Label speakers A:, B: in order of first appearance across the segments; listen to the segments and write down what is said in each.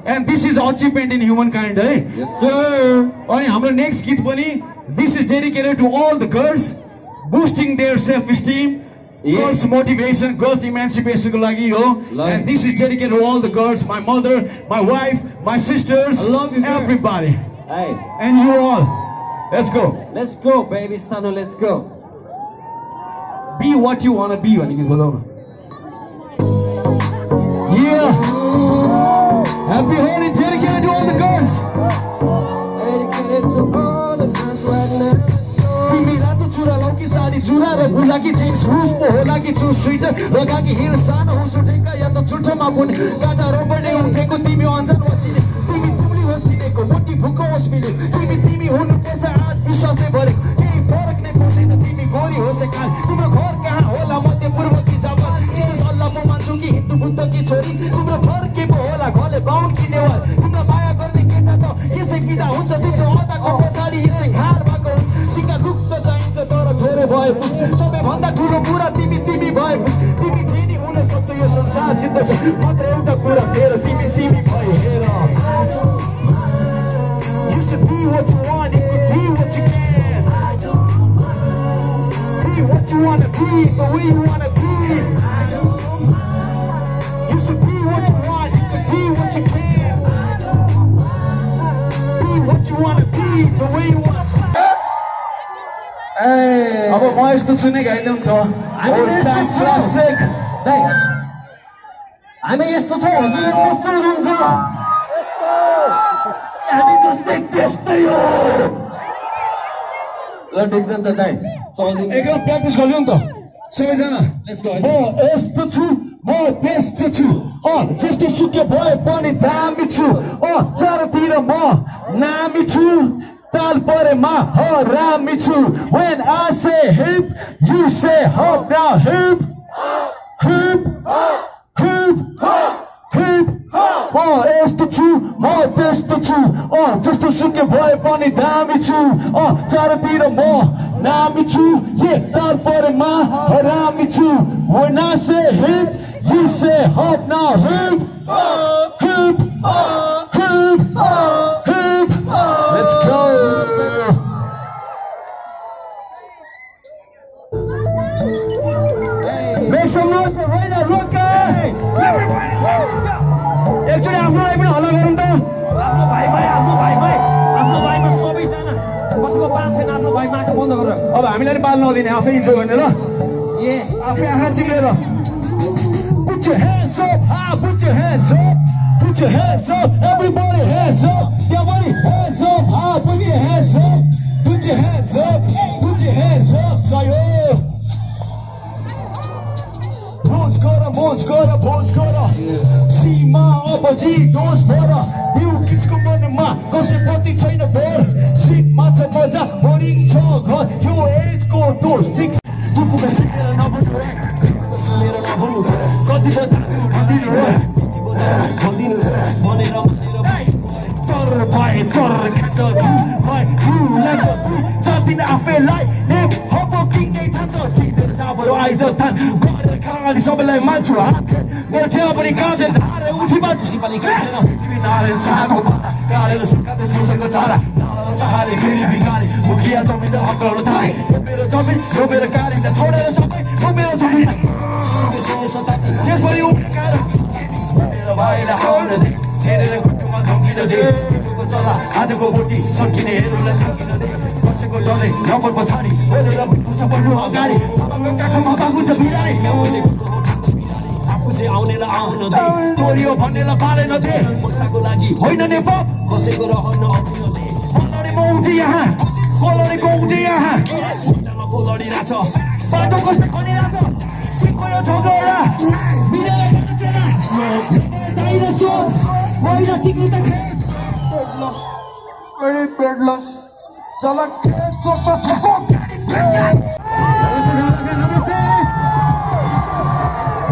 A: And this is achievement in humankind, So, next git pani, this is dedicated to all the girls, boosting their self-esteem, girls' motivation, girls' emancipation. And this is dedicated to all the girls, my mother, my wife, my sisters, everybody.
B: Hey.
A: And you all. Let's go.
B: Let's go, baby Sanu, let's go.
A: Be what you want to be. Yeah. Happy Holi dedicated to all the girls.
B: Dedicated to all the girls right now.
A: Timi rato chura lauki sari jura ra bhula ki jeans hoos po hola ki chu sweater laga ki heel sana hoos utheka ya ta chutha ma puni kata robane utheko timi anjan wasine timi tumli wasine ko moti bhuka hos mile timi hunu techa aat vishwas le bhare kehi farak nai parदैन timi gori hose kaal timro ghar kaha hola madhya purva ki jaba jesus allah mo manchu ki hindu buddha ki chori timro ghar ke po hola ghale bound ki newar timro maya गर्ने केटा त यसै बिदा हुन्छ तिम्रो अदाको पछाडी यसै खाल भएको सिका रुक्त चाहिन्छ तर थोरै भए सबैभन्दा ठुलो कुरा तिमी भए तिमी चिनी हुन सक्छौ यो संसार जित्दछ मात्र एउटा कुरा फेर तिमी भए हेर You should be what you want, you could be what you can. Be what you wanna be, the way you wanna be. You should be what you want, you could be what you can. What you wanna be, the way you wanna be.
B: Hey.
A: अब म यस्तो सुने गाइदिउँ त old time classic
B: हामी यस्तो छ हजुर कस्तो हुनुहुन्छ
A: हामी जस्तै त्यस्तै हो
B: ल ठिक छ नि त दाइ चल्दिनु
A: एकल प्र्याक्टिस गरिदिउँ नि त सबैजना
B: लेट्स गो
A: म यस्तो छु म त्यस्तो छु जस्तो सुके भए पनि दामी छु चारतिर म नामी छु ताल परेमा हरामी छु When I say hip, you say hop now hip hip hip hip म यस्तो छु म त्यस्तो छु जस्तो सुके भए पनि दामी छु चारतिर म नामी छु ताल परेमा हरामी छु When I say hip, You say hop now, hip, hip, hip, hip. Let's go. Make some noise for Raina Roca. Actually, आफ्नो लागि पनि हल्ला गरौँ त.
B: आफ्नो भाइमा सबैजना कसको बात छैन आफ्नो भाइ माटो बन्द गरेर
A: अब हामीलाई नि बाल नदिने आफै इन्जोय गर्ने ल.
B: ए
A: आफै आँखा चिम्लेर. Put your hands up high, put your hands up. Put your hands up, everybody hands up. Everybody hands up high, put your hands up. Put your hands up, put your hands up. Sayo. Bons gora. Sima abaji, dos bora. You kisko manema, kose pati chaina bor. Street macha maja, boring chog. Your age go doors, six. Tuku me sikera na banu hai. Kati bata, kandinu hai. Manera. Tor kata bhai, let's go. Jati na afe lai, ne hobo king nei thanta. Sikera sabaro ai jatan. Kali सबैलाई मान्छु हात मेरो ठेवा पनि काँधे धारे उठी मान्छे सिपाली खेल्छन् तिमी नारे साको पाता कालेर सुकाते सुसको चारा नाला सहारे फेरि बिगारे मुखिया जमिन हकलाउन थाले यो मेरो जमिन यो मेरो कारिन्दा छोडेर सबै यो मेरो जमिन यसरी उठेर मेरो भाइलाई आउन दे छेडेर खुट्टुमा धम्किन दे को चला आजको बोटी सड्किने हेरुलाई सड्किन दे कसैको डले नम्बर पछाडि बोलेर बुझ्छ पर्नु अगाडि बाबाको काखमा बागुन्छ बिरानी ल्याउने आफूले आउनेलाई आउन दे चोरियो भन्नेलाई पालेन दे पैसाको लागि होइन ने बाप कसैको रहन अथिन दे कोलरीमा उठे यहाँ कोलरीको उठे यहाँ सिटामा कोलरी राछ बाटो कसले खनिराछ सिक्को यो झगडा मिलेर गर्नुछला डाइनोसर होइन तिम्रो त very bedless. Chala खेत को पसको नमस्ते.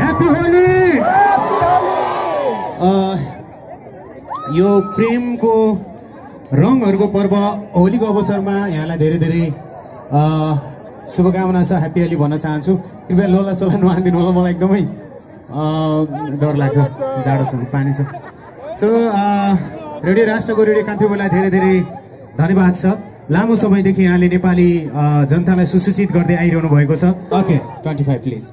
A: Happy Holi. यो प्रेमको रङहरूको पर्व होलीको अवसरमा यहाँलाई धेरै धेरै शुभकामना छ. ह्याप्पी होली भन्न चाहन्छु. कृपया लोला सोला नहान्दिनु होला, मलाई एकदमै डर लाग्छ, जाडो छ, पानी छ. सो रेडियो राष्ट्रको रेडियो कान्तिपुरलाई धेरै धेरै धन्यवाद छ. लामो समयदेखि यहाँले नेपाली जनतालाई सुसूचित गर्दै आइरहनु भएको छ. Okay 25 please.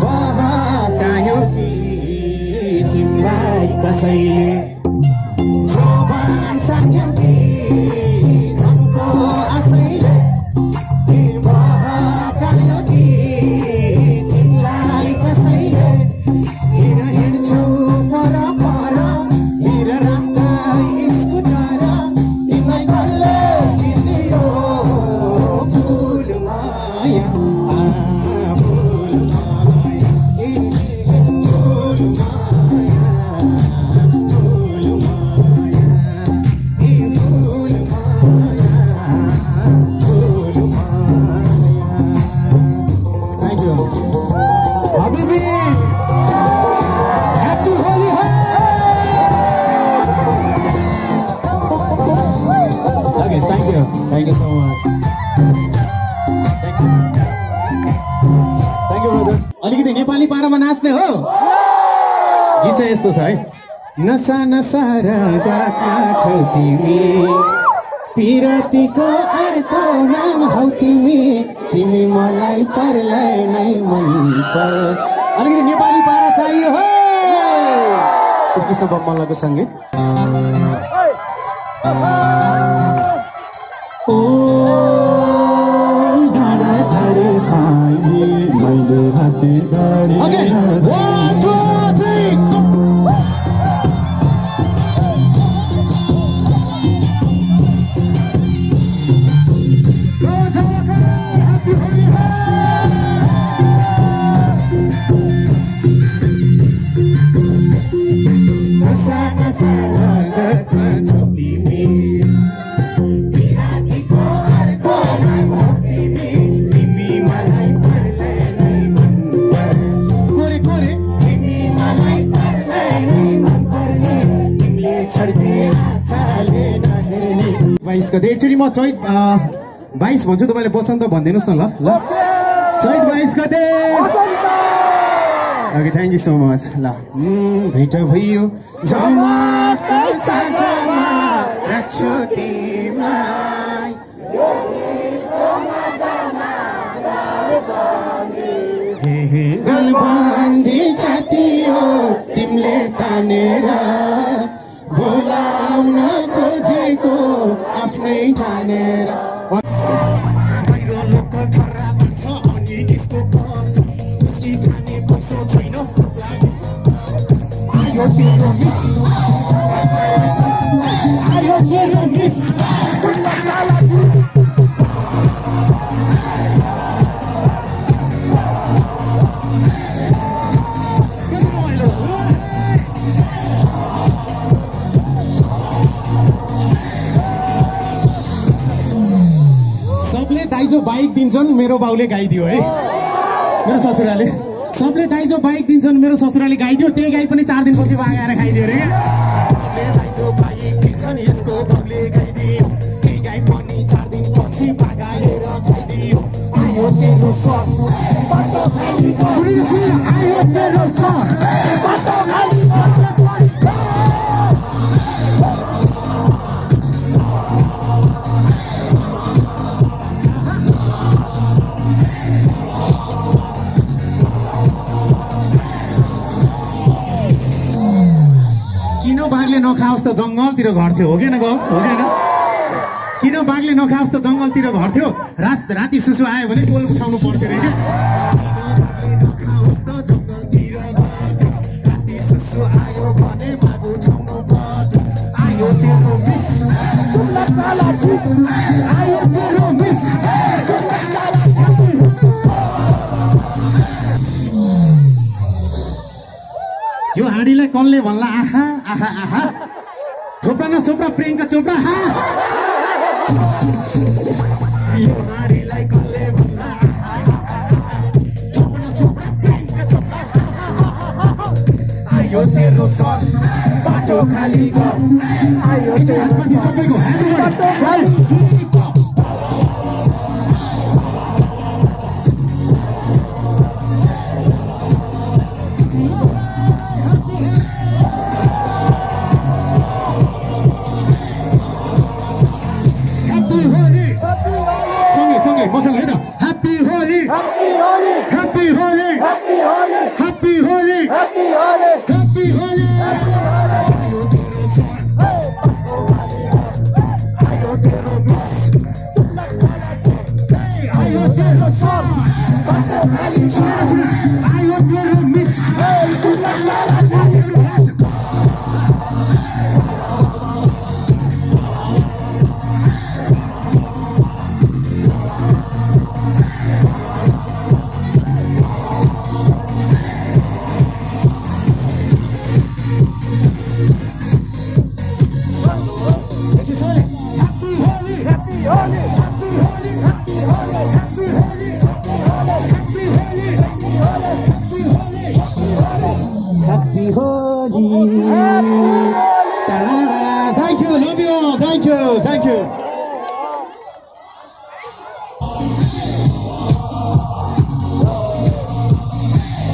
A: बहकायो कि तिमीलाई कसैले जोबान सान्थ्यौ कि धनको आशैले बहकायो कि तिमीलाई कसैले हिँड्छु पर पर हिँड राख्दै स्कुटर तिमीलाई कसले किनिदियो फुल माया फुल माया फुल माया फुल माया फुल माया फुल माया। Thank you. Habibi, happy Holi hai. Okay, thank you so much. Thank you, brother. अलिकति नेपाली पारामा नाच्ने हो गीत चाहिँ यस्तो छ है। नसा नसा रगतमा छौ तिमी पिरतीको अर्को नाम हौ तिमी तिमी मलाई परलाई नै मन पर। अलिकति नेपाली पारा चाहियो हो श्रीकृष्ण बम्मलाको सङ्गीत। ओ धारा धारे साई मैले हाते गरे। Okay 1 2 3 go। एकचोटि म चैत 22 भन्छु तपाईँले बसन्त भनिदिनुहोस् न ल ल चैत 22 गते। Okay thank you so much. ल भेट भयो झमकको साँझमा राख्छु तिमीलाई हे हे गलबन्दी छातियो तिमीले तानेर बोलाउन खोजेको आफ्नै ठानेर। बाहिर लोकल धर्रा छ अनि त्यसको कस पुष्टि खाने पैसो छैन आयो तेरो मिस आयो तेरो मिस। दाइजो बाइक दिन्छन् मेरो बाउले गाइदियो है मेरो ससुराले। सबले दाइजो बाइक दिन्छन् मेरो ससुराले गाइदियो त्यही गाई पनि 4 दिनपछि बागाएर खाइदियो रे। सबले दाइजो बाइक दिन्छन् यसको बाउले गाइदियो त्यही गाई पनि 4 दिनपछि बागाएर खाइदियो। आयो तेरो सर बाटो खाली सुनि आयो तेरो सर बाटो खाली बाघले नखाओस् त जङ्गलतिर घर थियो हो कि न गौस हो कि न किन बाघले नखाओस् त जङ्गलतिर घर थियो राति सुसु आयो भने टोल उठाउनु पर्थ्यो रे नखाओस् त जङ्गलतिर राति सुसु आयो भने बाघ उठाउनु पर्थ्यो। आयो तेरो मिस आयो तेरो मिस। यो हाँडीलाई कसले भन्ला आहा आहा आहा थोप्रा न चोप्रा प्रियङ्का चोप्रा हा यो हाँडीलाई कसले भन्ला आहा थोप्रा न चोप्रा प्रियङ्का चोप्रा आयो तेरो सर बाटो खाली गर आयो तेरो सबैको बाटो खाली। Happy Holi! आयो तेरो मिस